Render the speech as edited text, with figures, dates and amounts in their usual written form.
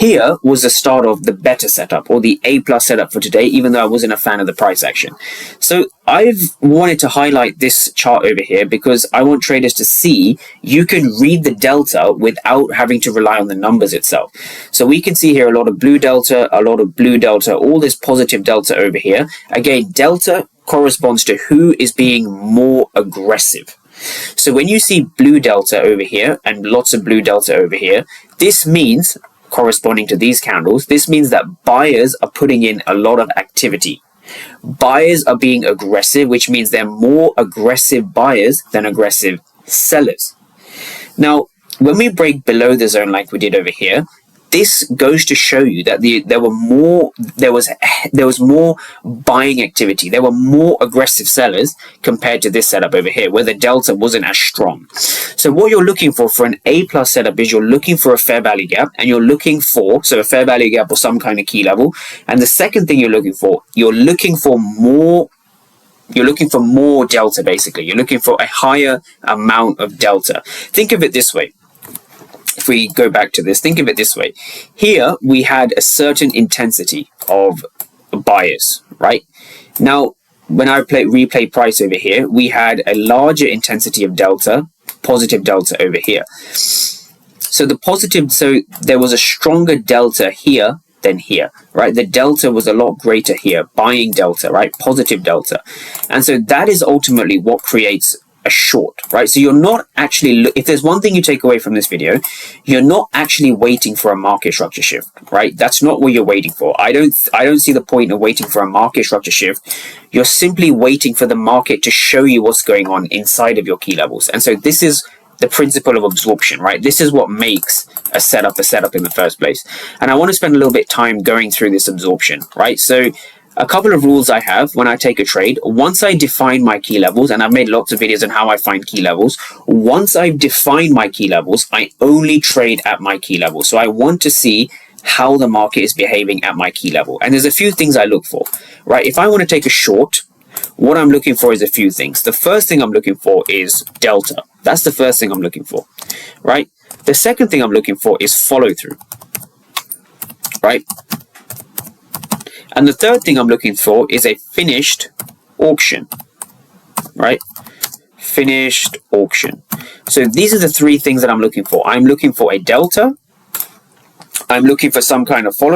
Here was the start of the better setup, or the A+ setup for today, even though I wasn't a fan of the price action. So I've wanted to highlight this chart over here because I want traders to see you can read the delta without having to rely on the numbers itself. So we can see here a lot of blue delta, a lot of blue delta, all this positive delta over here. Again, delta corresponds to who is being more aggressive. So when you see blue delta over here and lots of blue delta over here, this means, corresponding to these candles, this means that buyers are putting in a lot of activity. Buyers are being aggressive, which means they're more aggressive buyers than aggressive sellers. Now, when we break below the zone like we did over here, this goes to show you that there was more buying activity. There were more aggressive sellers compared to this setup over here, where the delta wasn't as strong. So what you're looking for an A+ setup is you're looking for a fair value gap, and you're looking for a fair value gap or some kind of key level. And the second thing you're looking for more delta, basically. You're looking for a higher amount of delta. Think of it this way. If we go back to this, think of it this way. Here we had a certain intensity of buyers, right? Now, when I replay price over here, we had a larger intensity of delta, positive delta over here. So there was a stronger delta here than here, right? The delta was a lot greater here, buying delta, right? Positive delta. And so that is ultimately what creates a short, right? So you're not actually, if there's one thing you take away from this video, you're not actually waiting for a market structure shift, right? That's not what you're waiting for. I don't see the point of waiting for a market structure shift. You're simply waiting for the market to show you what's going on inside of your key levels. And so this is the principle of absorption, right? This is what makes a setup in the first place. And I want to spend a little bit of time going through this absorption, right? So a couple of rules I have when I take a trade. Once I define my key levels, and I've made lots of videos on how I find key levels. Once I've defined my key levels, I only trade at my key level. So I want to see how the market is behaving at my key level. And there's a few things I look for, right? If I want to take a short, what I'm looking for is a few things. The first thing I'm looking for is delta. That's the first thing I'm looking for, right? The second thing I'm looking for is follow through, right? And the third thing I'm looking for is a finished auction, right? Finished auction. So these are the three things that I'm looking for. I'm looking for a delta. I'm looking for some kind of follow